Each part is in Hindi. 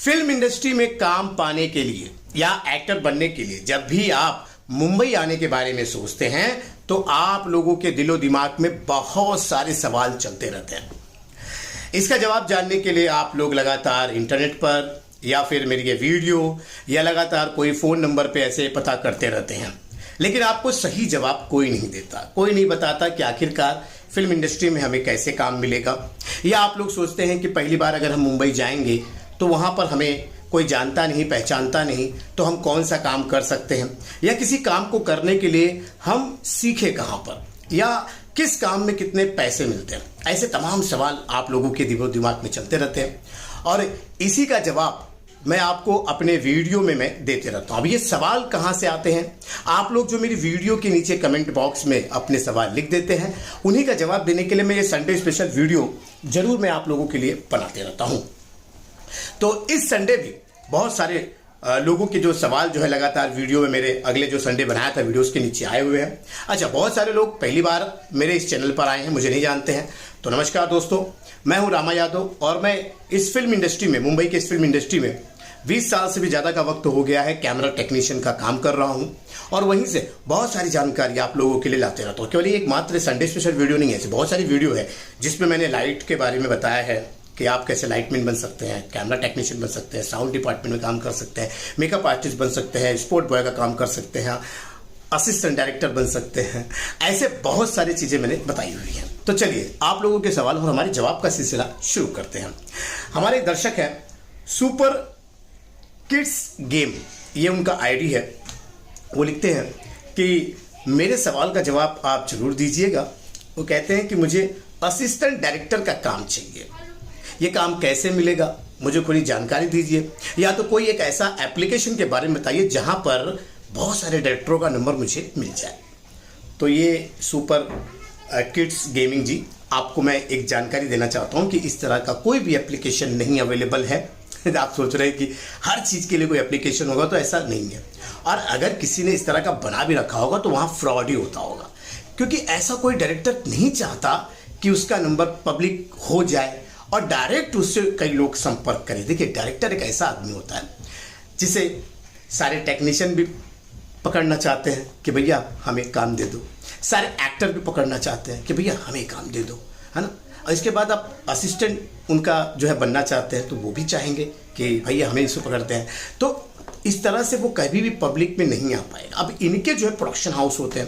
फिल्म इंडस्ट्री में काम पाने के लिए या एक्टर बनने के लिए जब भी आप मुंबई आने के बारे में सोचते हैं तो आप लोगों के दिलो दिमाग में बहुत सारे सवाल चलते रहते हैं। इसका जवाब जानने के लिए आप लोग लगातार इंटरनेट पर या फिर मेरी ये वीडियो या लगातार कोई फोन नंबर पे ऐसे पता करते रहते हैं, लेकिन आपको सही जवाब कोई नहीं देता, कोई नहीं बताता कि आखिरकार फिल्म इंडस्ट्री में हमें कैसे काम मिलेगा। या आप लोग सोचते हैं कि पहली बार अगर हम मुंबई जाएंगे तो वहाँ पर हमें कोई जानता नहीं पहचानता नहीं, तो हम कौन सा काम कर सकते हैं, या किसी काम को करने के लिए हम सीखे कहाँ पर, या किस काम में कितने पैसे मिलते हैं। ऐसे तमाम सवाल आप लोगों के दिमाग में चलते रहते हैं और इसी का जवाब मैं आपको अपने वीडियो में मैं देते रहता हूं। अब ये सवाल कहां से आते हैं? आप लोग जो मेरी वीडियो के नीचे कमेंट बॉक्स में अपने सवाल लिख देते हैं, उन्हीं का जवाब देने के लिए मैं ये संडे स्पेशल वीडियो जरूर मैं आप लोगों के लिए बनाते रहता हूं। तो इस संडे भी बहुत सारे लोगों के जो सवाल जो है लगातार वीडियो में मेरे अगले जो संडे बनाया था वीडियोस के नीचे आए हुए हैं। अच्छा, बहुत सारे लोग पहली बार मेरे इस चैनल पर आए हैं, मुझे नहीं जानते हैं, तो नमस्कार दोस्तों, मैं हूं रामा यादव और मैं इस फिल्म इंडस्ट्री में, मुंबई के इस फिल्म इंडस्ट्री में 20 साल से भी ज़्यादा का वक्त हो गया है, कैमरा टेक्नीशियन का काम कर रहा हूं और वहीं से बहुत सारी जानकारी आप लोगों के लिए लाते रहता हूं। केवल एक मात्र संडे स्पेशल वीडियो नहीं है, ऐसे बहुत सारी वीडियो है जिसमें मैंने लाइट के बारे में बताया है कि आप कैसे लाइटमैन बन सकते हैं, कैमरा टेक्नीशियन बन सकते हैं, साउंड डिपार्टमेंट में काम कर सकते हैं, मेकअप आर्टिस्ट बन सकते हैं, स्पोर्ट बॉय का काम कर सकते हैं, असिस्टेंट डायरेक्टर बन सकते हैं। ऐसे बहुत सारी चीज़ें मैंने बताई हुई हैं। तो चलिए आप लोगों के सवाल और हमारे जवाब का सिलसिला शुरू करते हैं। हमारे एक दर्शक है सुपर किड्स गेम, ये उनका आईडी है। वो लिखते हैं कि मेरे सवाल का जवाब आप जरूर दीजिएगा। वो कहते हैं कि मुझे असिस्टेंट डायरेक्टर का काम चाहिए, ये काम कैसे मिलेगा, मुझे थोड़ी जानकारी दीजिए, या तो कोई एक ऐसा एप्लीकेशन के बारे में बताइए जहां पर बहुत सारे डायरेक्टरों का नंबर मुझे मिल जाए। तो ये सुपर किड्स गेमिंग जी, आपको मैं एक जानकारी देना चाहता हूं कि इस तरह का कोई भी एप्लीकेशन नहीं अवेलेबल है। आप सोच रहे हैं कि हर चीज़ के लिए कोई एप्लीकेशन होगा, तो ऐसा नहीं है। और अगर किसी ने इस तरह का बना भी रखा होगा तो वहाँ फ्रॉड ही होता होगा, क्योंकि ऐसा कोई डायरेक्टर नहीं चाहता कि उसका नंबर पब्लिक हो जाए और डायरेक्ट उससे कई लोग संपर्क करें। देखिए, डायरेक्टर एक ऐसा आदमी होता है जिसे सारे टेक्नीशियन भी पकड़ना चाहते हैं कि भैया हमें काम दे दो, सारे एक्टर भी पकड़ना चाहते हैं कि भैया हमें काम दे दो, है ना। और इसके बाद आप असिस्टेंट उनका जो है बनना चाहते हैं तो वो भी चाहेंगे कि भैया हमें इसको पकड़ते हैं। तो इस तरह से वो कभी भी पब्लिक में नहीं आ पाएगा। अब इनके जो है प्रोडक्शन हाउस होते हैं,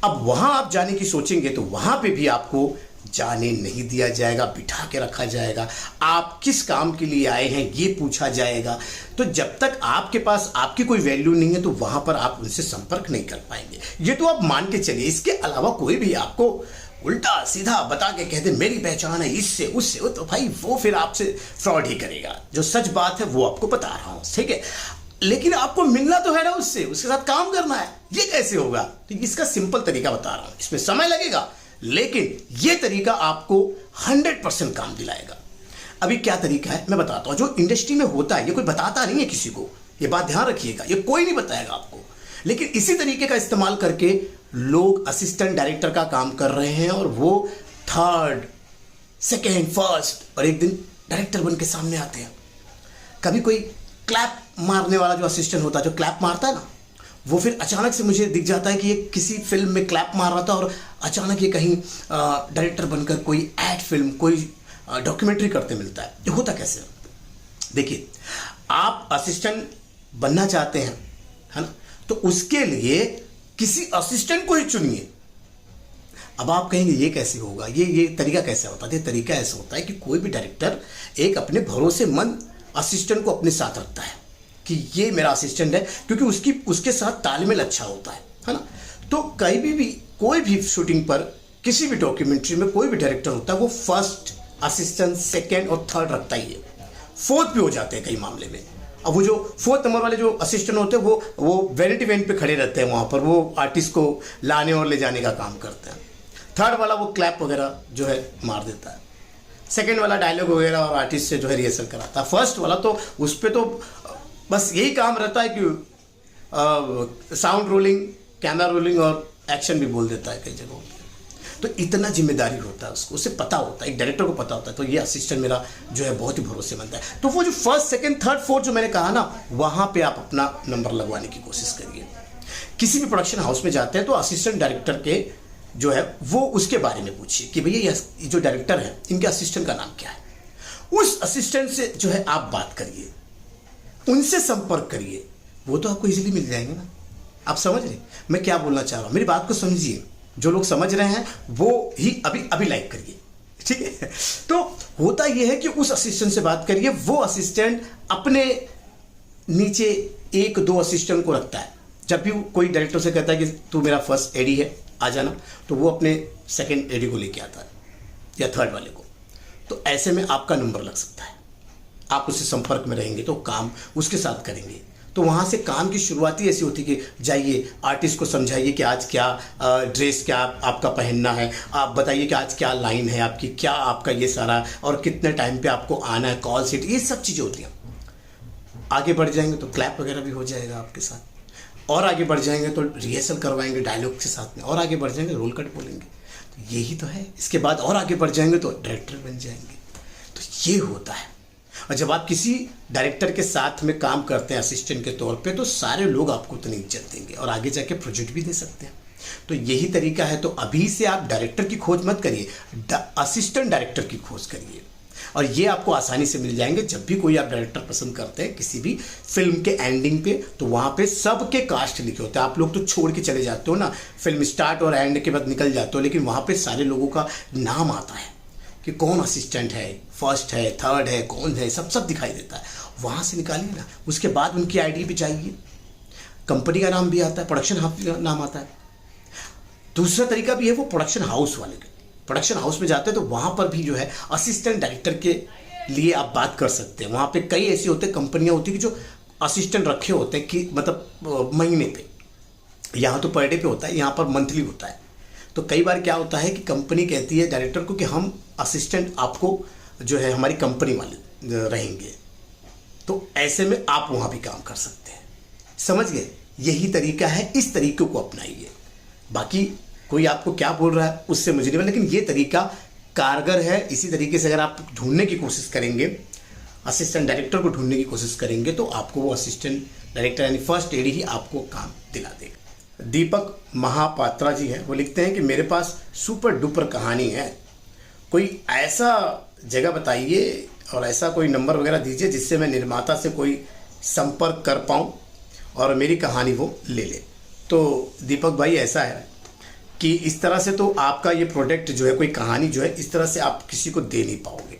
अब वहाँ आप जाने की सोचेंगे तो वहाँ पे भी आपको जाने नहीं दिया जाएगा, बिठा के रखा जाएगा। आप किस काम के लिए आए हैं ये पूछा जाएगा। तो जब तक आपके पास आपकी कोई वैल्यू नहीं है तो वहाँ पर आप उनसे संपर्क नहीं कर पाएंगे। ये तो आप मान के चलिए। इसके अलावा कोई भी आपको उल्टा सीधा बता के कहते मेरी पहचान है इससे उससे, तो भाई वो फिर आपसे फ्रॉड ही करेगा। जो सच बात है वो आपको बता रहा हूँ, ठीक है। लेकिन आपको मिलना तो है ना उससे, उसके साथ काम करना है, ये कैसे होगा? तो इसका सिंपल तरीका बता रहा हूँ, इसमें समय लगेगा लेकिन ये तरीका आपको 100% काम दिलाएगा। अभी क्या तरीका है मैं बताता हूँ। जो इंडस्ट्री में होता है ये कोई बताता नहीं है किसी को, ये बात ध्यान रखिएगा, ये कोई नहीं बताएगा आपको। लेकिन इसी तरीके का इस्तेमाल करके लोग असिस्टेंट डायरेक्टर का काम कर रहे हैं और वो 3rd, 2nd, 1st और एक दिन डायरेक्टर बन के सामने आते हैं। कभी कोई क्लैप मारने वाला जो असिस्टेंट होता है, जो क्लैप मारता है ना, वो फिर अचानक से मुझे दिख जाता है कि ये किसी फिल्म में क्लैप मार रहा था और अचानक ये कहीं डायरेक्टर बनकर कोई एड फिल्म, कोई डॉक्यूमेंट्री करते मिलता है। ये होता कैसे? देखिए, आप असिस्टेंट बनना चाहते हैं, है ना, तो उसके लिए किसी असिस्टेंट को ही चुनिए। अब आप कहेंगे ये कैसे होगा, ये तरीका कैसे होता है? ये तरीका ऐसा होता है कि कोई भी डायरेक्टर एक अपने भरोसेमंद असिस्टेंट को अपने साथ रखता है कि ये मेरा असिस्टेंट है, क्योंकि उसके साथ तालमेल अच्छा होता है ना। तो कहीं भी कोई भी शूटिंग पर, किसी भी डॉक्यूमेंट्री में कोई भी डायरेक्टर होता है वो 1st असिस्टेंट, 2nd और 3rd रखता ही है। 4th भी हो जाते हैं कई मामले में। अब वो जो 4th नंबर वाले जो असिस्टेंट होते हैं वो वैनिटी वैन पे खड़े रहते हैं, वहाँ पर वो आर्टिस्ट को लाने और ले जाने का काम करते हैं। 3rd वाला वो क्लैप वगैरह जो है मार देता है। 2nd वाला डायलॉग वगैरह और आर्टिस्ट से जो है रिहर्सल कराता है। 1st वाला तो उस पर तो बस यही काम रहता है कि साउंड रोलिंग, कैमरा रोलिंग और एक्शन भी बोल देता है कई जगहों पे। तो इतना जिम्मेदारी होता है उसको, उसे पता होता है, एक डायरेक्टर को पता होता है। तो ये असिस्टेंट मेरा जो है बहुत ही भरोसेमंद है। तो वो जो फर्स्ट सेकंड थर्ड फोर्थ जो मैंने कहा ना, वहाँ पे आप अपना नंबर लगवाने की कोशिश करिए। किसी भी प्रोडक्शन हाउस में जाते हैं तो असिस्टेंट डायरेक्टर के जो है वो उसके बारे में पूछिए कि भैया ये जो डायरेक्टर है इनके असिस्टेंट का नाम क्या है। उस असिस्टेंट से जो है आप बात करिए, उनसे संपर्क करिए, वो तो आपको इजीली मिल जाएंगे ना। आप समझ रहे मैं क्या बोलना चाह रहा हूं? मेरी बात को समझिए। जो लोग समझ रहे हैं वो ही अभी लाइक करिए, ठीक है। तो होता यह है कि उस असिस्टेंट से बात करिए। वो असिस्टेंट अपने नीचे एक दो असिस्टेंट को रखता है। जब भी कोई डायरेक्टर से कहता है कि तू मेरा फर्स्ट एडी है, आ जाना, तो वो अपने सेकंड एडी को लेके आता है या थर्ड वाले को। तो ऐसे में आपका नंबर लग सकता है। आप उससे संपर्क में रहेंगे तो काम उसके साथ करेंगे। तो वहाँ से काम की शुरुआत ही ऐसी होती है कि जाइए आर्टिस्ट को समझाइए कि आज क्या ड्रेस क्या आपका पहनना है, आप बताइए कि आज क्या लाइन है आपकी, क्या आपका ये सारा, और कितने टाइम पे आपको आना है, कॉल सीट, ये सब चीज़ें होती हैं। आगे बढ़ जाएंगे तो क्लैप वगैरह भी हो जाएगा आपके साथ, और आगे बढ़ जाएंगे तो रिहर्सल करवाएंगे डायलॉग के साथ में, और आगे बढ़ जाएंगे रोल कट बोलेंगे। तो यही तो है। इसके बाद और आगे बढ़ जाएंगे तो डायरेक्टर बन जाएंगे। तो ये होता है। और जब आप किसी डायरेक्टर के साथ में काम करते हैं असिस्टेंट के तौर पे, तो सारे लोग आपको उतनी इज्जत देंगे और आगे जाके प्रोजेक्ट भी दे सकते हैं। तो यही तरीका है। तो अभी से आप डायरेक्टर की खोज मत करिए, असिस्टेंट डायरेक्टर की खोज करिए, और ये आपको आसानी से मिल जाएंगे। जब भी कोई आप डायरेक्टर पसंद करते हैं किसी भी फिल्म के एंडिंग पे, तो वहाँ पे सबके कास्ट लिखे होते हैं। आप लोग तो छोड़ के चले जाते हो ना, फिल्म स्टार्ट और एंड के बाद निकल जाते हो, लेकिन वहाँ पे सारे लोगों का नाम आता है कि कौन असिस्टेंट है, फर्स्ट है, थर्ड है, कौन है, सब दिखाई देता है। वहाँ से निकालिए ना। उसके बाद उनकी आईडी पे जाइए, कंपनी का नाम भी आता है, प्रोडक्शन हाउस का नाम आता है। दूसरा तरीका भी है वो प्रोडक्शन हाउस वाले के। प्रोडक्शन हाउस में जाते हैं तो वहाँ पर भी जो है असिस्टेंट डायरेक्टर के लिए आप बात कर सकते हैं। वहाँ पे कई ऐसी होते हैं, कंपनियाँ होती हैं कि जो असिस्टेंट रखे होते हैं कि मतलब महीने पे, यहाँ तो पर डे पे होता है, यहाँ पर मंथली होता है। तो कई बार क्या होता है कि कंपनी कहती है डायरेक्टर को कि हम असिस्टेंट आपको जो है हमारी कंपनी वाले रहेंगे, तो ऐसे में आप वहाँ भी काम कर सकते हैं। समझ गए? यही तरीका है, इस तरीके को अपनाइए। बाकी कोई आपको क्या बोल रहा है उससे मुझे नहीं, लेकिन ये तरीका कारगर है। इसी तरीके से अगर आप ढूंढने की कोशिश करेंगे, असिस्टेंट डायरेक्टर को ढूंढने की कोशिश करेंगे, तो आपको वो असिस्टेंट डायरेक्टर यानी फर्स्ट एडी ही आपको काम दिला देगा। दीपक महापात्रा जी हैं, वो लिखते हैं कि मेरे पास सुपर डुपर कहानी है, कोई ऐसा जगह बताइए और ऐसा कोई नंबर वगैरह दीजिए जिससे मैं निर्माता से कोई संपर्क कर पाऊँ और मेरी कहानी वो ले ले। तो दीपक भाई ऐसा है कि इस तरह से तो आपका ये प्रोडक्ट जो है, कोई कहानी जो है, इस तरह से आप किसी को दे नहीं पाओगे।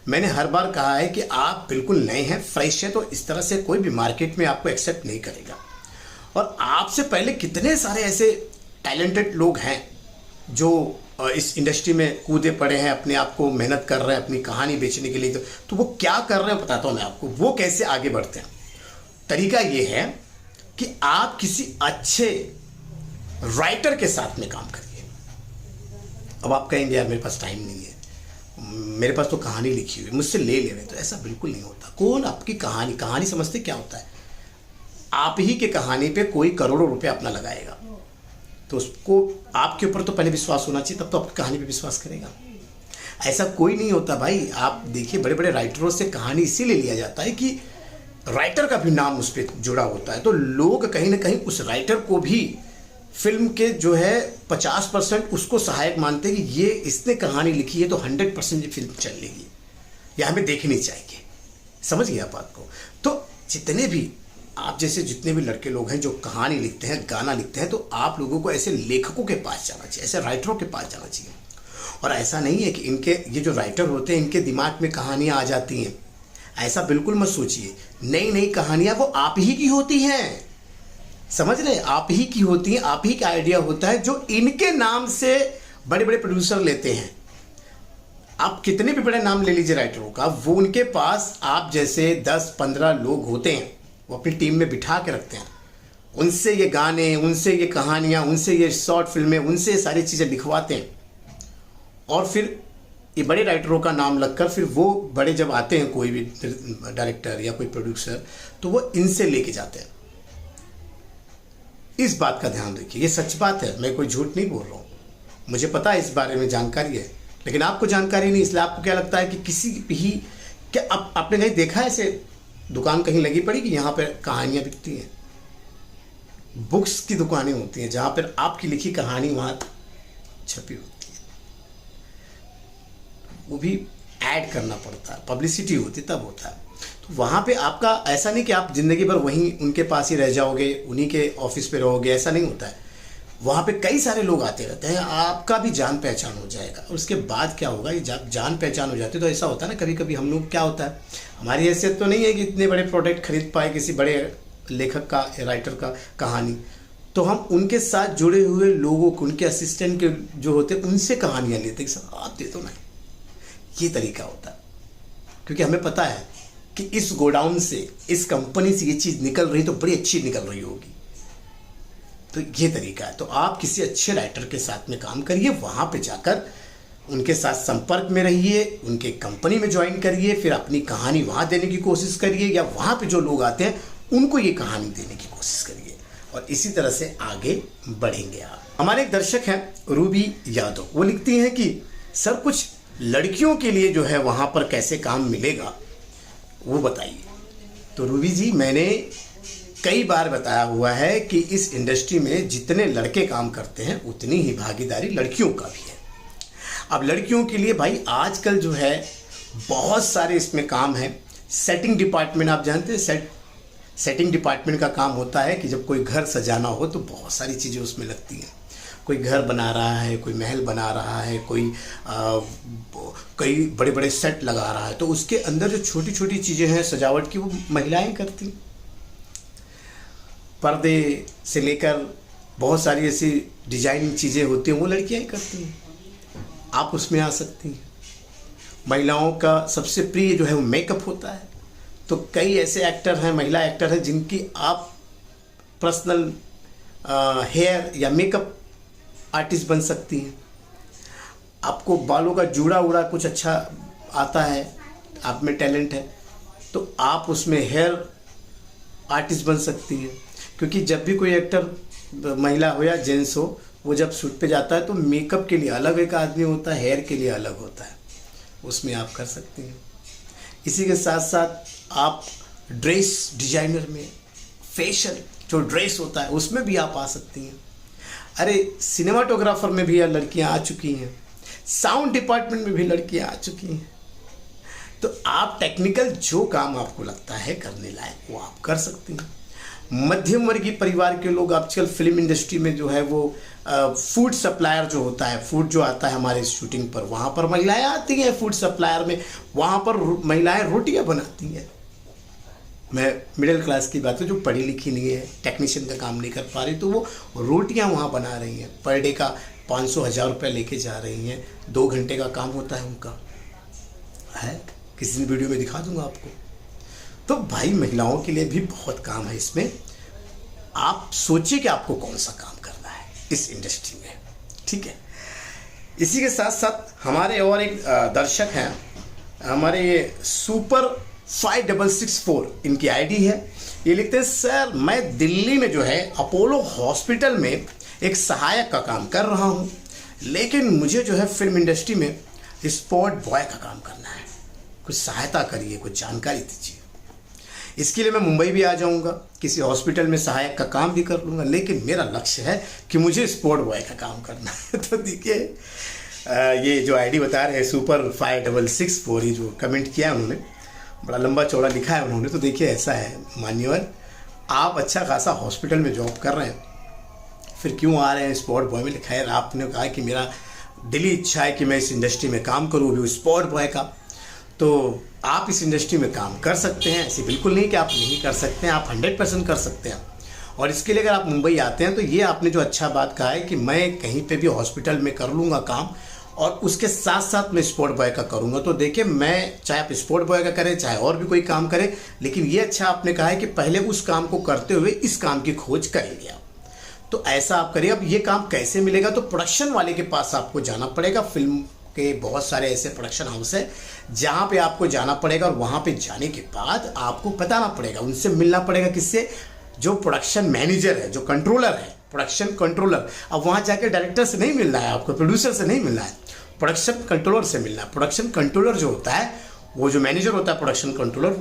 मैंने हर बार कहा है कि आप बिल्कुल नए हैं, फ्रेश है, तो इस तरह से कोई भी मार्केट में आपको एक्सेप्ट नहीं करेगा। और आपसे पहले कितने सारे ऐसे टैलेंटेड लोग हैं जो इस इंडस्ट्री में कूदे पड़े हैं, अपने आप को मेहनत कर रहे हैं अपनी कहानी बेचने के लिए। तो वो क्या कर रहे हैं बताता हूँ मैं आपको, वो कैसे आगे बढ़ते हैं। तरीका ये है कि आप किसी अच्छे राइटर के साथ में काम करिए। अब आप कहेंगे यार मेरे पास टाइम नहीं है, मेरे पास तो कहानी लिखी हुई, मुझसे ले रहे। तो ऐसा बिल्कुल नहीं होता। कौन आपकी कहानी समझते क्या होता है? आप ही के कहानी पे कोई करोड़ों रुपए अपना लगाएगा, तो उसको आपके ऊपर तो पहले विश्वास होना चाहिए, तब तो आपकी कहानी पे विश्वास करेगा। ऐसा कोई नहीं होता भाई। आप देखिए बड़े बड़े राइटरों से कहानी इसीलिए लिया जाता है कि राइटर का भी नाम उस पर जुड़ा होता है, तो लोग कहीं ना कहीं उस राइटर को भी फिल्म के जो है 50% उसको सहायक मानते हैं कि ये इसने कहानी लिखी है तो 100% ये फिल्म चल लेगी या हमें देखनी चाहिए। समझ गए आप बात को? तो जितने भी आप जैसे जितने भी लड़के लोग हैं जो कहानी लिखते हैं, गाना लिखते हैं, तो आप लोगों को ऐसे लेखकों के पास जाना चाहिए, ऐसे राइटरों के पास जाना चाहिए। और ऐसा नहीं है कि इनके ये जो राइटर होते हैं इनके दिमाग में कहानियाँ आ जाती हैं, ऐसा बिल्कुल मत सोचिए। नई नई कहानियाँ वो आप ही की होती हैं, समझ रहे हैं? आप ही की होती हैं, आप ही का आइडिया होता है जो इनके नाम से बड़े बड़े प्रोड्यूसर लेते हैं। आप कितने भी बड़े नाम ले लीजिए राइटरों का, वो उनके पास आप जैसे 10-15 लोग होते हैं, वो अपनी टीम में बिठा के रखते हैं। उनसे ये गाने, उनसे ये कहानियाँ, उनसे ये शॉर्ट फिल्में, उनसे सारी चीज़ें लिखवाते हैं। और फिर ये बड़े राइटरों का नाम लगकर फिर वो बड़े जब आते हैं कोई भी डायरेक्टर या कोई प्रोड्यूसर, तो वो इनसे लेके जाते हैं। इस बात का ध्यान रखिए, ये सच बात है, मैं कोई झूठ नहीं बोल रहा हूँ। मुझे पता है इस बारे में जानकारी है, लेकिन आपको जानकारी नहीं, इसलिए आपको क्या लगता है कि किसी भी क्या आपने कहीं देखा है ऐसे दुकान कहीं लगी पड़ी कि यहाँ पर कहानियाँ बिकती हैं? बुक्स की दुकानें होती हैं जहाँ पर आपकी लिखी कहानी वहाँ छपी होती है, वो भी ऐड करना पड़ता है, पब्लिसिटी होती तब होता है। तो वहाँ पे आपका ऐसा नहीं कि आप ज़िंदगी भर वहीं उनके पास ही रह जाओगे, उन्हीं के ऑफिस पे रहोगे, ऐसा नहीं होता है। वहाँ पे कई सारे लोग आते रहते हैं, आपका भी जान पहचान हो जाएगा। और उसके बाद क्या होगा, ये जब जान पहचान हो जाती है तो ऐसा होता है ना, कभी कभी हम लोग क्या होता है, हमारी हैसियत तो नहीं है कि इतने बड़े प्रोडक्ट खरीद पाए किसी बड़े लेखक का, राइटर का कहानी, तो हम उनके साथ जुड़े हुए लोगों को, उनके असिस्टेंट के जो होते हैं उनसे कहानियाँ लेते हैं, सर आप दे दो ना। ये तरीका होता है, क्योंकि हमें पता है कि इस गोडाउन से, इस कंपनी से ये चीज़ निकल रही तो बड़ी अच्छी निकल रही होगी। तो ये तरीका है। तो आप किसी अच्छे राइटर के साथ में काम करिए, वहाँ पे जाकर उनके साथ संपर्क में रहिए, उनके कंपनी में ज्वाइन करिए, फिर अपनी कहानी वहाँ देने की कोशिश करिए, या वहाँ पे जो लोग आते हैं उनको ये कहानी देने की कोशिश करिए, और इसी तरह से आगे बढ़ेंगे आप। हमारे एक दर्शक हैं रूबी यादव, वो लिखती हैं कि सर कुछ लड़कियों के लिए जो है वहाँ पर कैसे काम मिलेगा वो बताइए। तो रूबी जी, मैंने कई बार बताया हुआ है कि इस इंडस्ट्री में जितने लड़के काम करते हैं उतनी ही भागीदारी लड़कियों का भी है। अब लड़कियों के लिए भाई आजकल जो है बहुत सारे इसमें काम है। सेटिंग डिपार्टमेंट आप जानते हैं, सेटिंग डिपार्टमेंट का काम होता है कि जब कोई घर सजाना हो तो बहुत सारी चीज़ें उसमें लगती हैं। कोई घर बना रहा है, कोई महल बना रहा है, कोई कई बड़े बड़े सेट लगा रहा है, तो उसके अंदर जो छोटी छोटी चीज़ें हैं सजावट की, वो महिलाएं करती हैं। पर्दे से लेकर बहुत सारी ऐसी डिजाइनिंग चीज़ें होती हैं वो लड़कियां ही करती हैं। आप उसमें आ सकती हैं। महिलाओं का सबसे प्रिय जो है वो मेकअप होता है, तो कई ऐसे एक्टर हैं, महिला एक्टर हैं, जिनकी आप पर्सनल हेयर या मेकअप आर्टिस्ट बन सकती हैं। आपको बालों का जूड़ा उड़ा कुछ अच्छा आता है, आप में टैलेंट है, तो आप उसमें हेयर आर्टिस्ट बन सकती हैं। क्योंकि जब भी कोई एक्टर महिला हो या जेंट्स हो, वो जब शूट पे जाता है तो मेकअप के लिए अलग एक आदमी होता है, हेयर के लिए अलग होता है, उसमें आप कर सकती हैं। इसी के साथ साथ आप ड्रेस डिजाइनर में, फैशन जो ड्रेस होता है उसमें भी आप आ सकती हैं। अरे सिनेमाटोग्राफर में भी लड़कियां आ चुकी हैं, साउंड डिपार्टमेंट में भी लड़कियां आ चुकी हैं। तो आप टेक्निकल जो काम आपको लगता है करने लायक वो आप कर सकती हैं। मध्यम वर्गीय परिवार के लोग आजकल फिल्म इंडस्ट्री में जो है वो फूड सप्लायर जो होता है, फूड जो आता है हमारे शूटिंग पर, वहाँ पर महिलाएं आती हैं फूड सप्लायर में, वहाँ पर महिलाएं रोटियां बनाती हैं। मैं मिडिल क्लास की बात है, जो पढ़ी लिखी नहीं है, टेक्नीशियन का काम नहीं कर पा रही, तो वो रोटियां वहाँ बना रही हैं। पर डे का 500-1000 रुपये लेके जा रही हैं। 2 घंटे का काम होता है उनका, है किसी दिन वीडियो में दिखा दूंगा आपको। तो भाई महिलाओं के लिए भी बहुत काम है इसमें। आप सोचिए कि आपको कौन सा काम करना है इस इंडस्ट्री में, ठीक है। इसी के साथ साथ हमारे और एक दर्शक हैं, हमारे सुपर 5664 इनकी आईडी है। ये लिखते हैं सर मैं दिल्ली में जो है अपोलो हॉस्पिटल में एक सहायक का काम कर रहा हूँ, लेकिन मुझे जो है फिल्म इंडस्ट्री में स्पॉट बॉय का काम करना है, कुछ सहायता करिए, कुछ जानकारी दीजिए। इसके लिए मैं मुंबई भी आ जाऊंगा, किसी हॉस्पिटल में सहायक का काम भी कर लूँगा, लेकिन मेरा लक्ष्य है कि मुझे स्पॉट बॉय का काम करना है। तो देखिए ये जो आईडी बता रहे हैं सुपर 5664, ये जो कमेंट किया उन्होंने, बड़ा लंबा चौड़ा लिखा है उन्होंने। तो देखिए ऐसा है मान्यवर, आप अच्छा खासा हॉस्पिटल में जॉब कर रहे हैं, फिर क्यों आ रहे हैं स्पॉट बॉय में? लिखा है आपने कहा कि मेरा दिली इच्छा है कि मैं इस इंडस्ट्री में काम करूँ, भी स्पॉट बॉय का। तो आप इस इंडस्ट्री में काम कर सकते हैं, ऐसे बिल्कुल नहीं कि आप नहीं कर सकते हैं, आप 100% कर सकते हैं। और इसके लिए अगर आप मुंबई आते हैं तो ये आपने जो अच्छा बात कहा है कि मैं कहीं पे भी हॉस्पिटल में कर लूँगा काम, और उसके साथ साथ मैं स्पॉट बॉय का करूँगा। तो देखिए मैं, चाहे आप स्पॉट बॉय का करें चाहे और भी कोई काम करें, लेकिन ये अच्छा आपने कहा है कि पहले उस काम को करते हुए इस काम की खोज करेंगे आप। तो ऐसा आप करिए। अब ये काम कैसे मिलेगा? तो प्रोडक्शन वाले के पास आपको जाना पड़ेगा। फिल्म के बहुत सारे ऐसे प्रोडक्शन हाउस है जहाँ पे आपको जाना पड़ेगा, और वहाँ पे जाने के बाद आपको बताना पड़ेगा, उनसे मिलना पड़ेगा। किससे? जो प्रोडक्शन मैनेजर है, जो कंट्रोलर है, प्रोडक्शन कंट्रोलर। अब वहाँ जाके डायरेक्टर से नहीं मिलना है आपको, प्रोड्यूसर से नहीं मिलना है, प्रोडक्शन कंट्रोलर से मिलना है। प्रोडक्शन कंट्रोलर जो होता है, वो जो मैनेजर होता है प्रोडक्शन कंट्रोलर,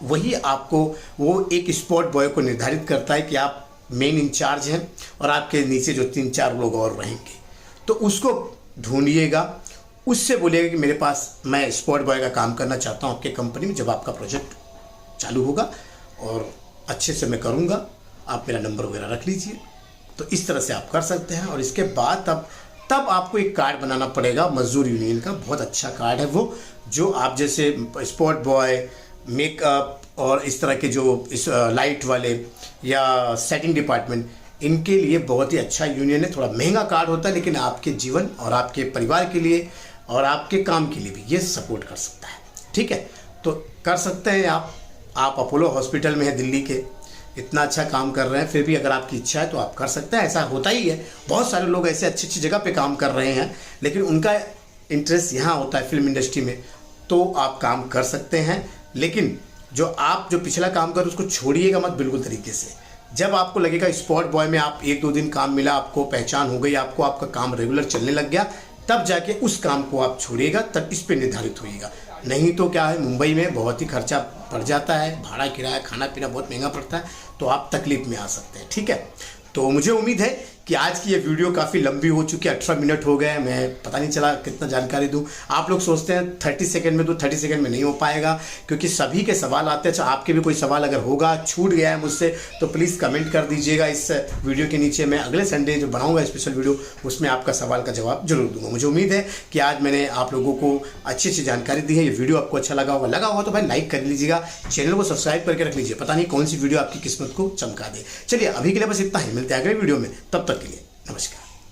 वही आपको, वो एक स्पॉट बॉय को निर्धारित करता है कि आप मेन इंचार्ज हैं और आपके नीचे जो 3-4 लोग और रहेंगे, तो उसको ढूंढिएगा, उससे बोलिएगा कि मेरे पास, मैं स्पॉट बॉय का काम करना चाहता हूँ आपके कंपनी में, जब आपका प्रोजेक्ट चालू होगा और अच्छे से मैं करूँगा, आप मेरा नंबर वगैरह रख लीजिए। तो इस तरह से आप कर सकते हैं। और इसके बाद तब आपको एक कार्ड बनाना पड़ेगा मजदूर यूनियन का, बहुत अच्छा कार्ड है वो, जो आप जैसे स्पॉट बॉय, मेकअप और इस तरह के जो इस लाइट वाले या सेटिंग डिपार्टमेंट, इनके लिए बहुत ही अच्छा यूनियन है। थोड़ा महंगा कार्ड होता है, लेकिन आपके जीवन और आपके परिवार के लिए और आपके काम के लिए भी ये सपोर्ट कर सकता है। ठीक है, तो कर सकते हैं आप अपोलो हॉस्पिटल में है दिल्ली के, इतना अच्छा काम कर रहे हैं, फिर भी अगर आपकी इच्छा है तो आप कर सकते हैं। ऐसा होता ही है, बहुत सारे लोग ऐसे अच्छी अच्छी जगह पे काम कर रहे हैं, लेकिन उनका इंटरेस्ट यहाँ होता है फिल्म इंडस्ट्री में, तो आप काम कर सकते हैं। लेकिन जो पिछला काम कर उसको छोड़िएगा मत बिल्कुल तरीके से। जब आपको लगेगा स्पॉट बॉय में आप 1-2 दिन काम मिला, आपको पहचान हो गई, आपको आपका काम रेगुलर चलने लग गया, तब जाके उस काम को आप छोड़िएगा, तब इस पे निर्धारित होइएगा। नहीं तो क्या है, मुंबई में बहुत ही खर्चा पड़ जाता है, भाड़ा किराया खाना पीना बहुत महंगा पड़ता है, तो आप तकलीफ में आ सकते हैं। ठीक है, तो मुझे उम्मीद है कि आज की ये वीडियो काफ़ी लंबी हो चुकी है, 18 मिनट हो गए, मैं पता नहीं चला कितना जानकारी दूं। आप लोग सोचते हैं 30 सेकंड में दूं, 30 सेकंड में नहीं हो पाएगा, क्योंकि सभी के सवाल आते हैं। अच्छा, आपके भी कोई सवाल अगर होगा, छूट गया है मुझसे, तो प्लीज़ कमेंट कर दीजिएगा इस वीडियो के नीचे। मैं अगले संडे जो बनाऊँगा स्पेशल वीडियो, उसमें आपका सवाल का जवाब जरूर दूंगा। मुझे उम्मीद है कि आज मैंने आप लोगों को अच्छी अच्छी जानकारी दी है। ये वीडियो आपको अच्छा लगा होगा तो भाई लाइक कर लीजिएगा, चैनल को सब्सक्राइब करके रख लीजिए, पता नहीं कौन सी वीडियो आपकी किस्मत को चमका दे। चलिए, अभी के लिए बस इतना ही, मिलते हैं अगले वीडियो में, तब तक के लिए नमस्कार।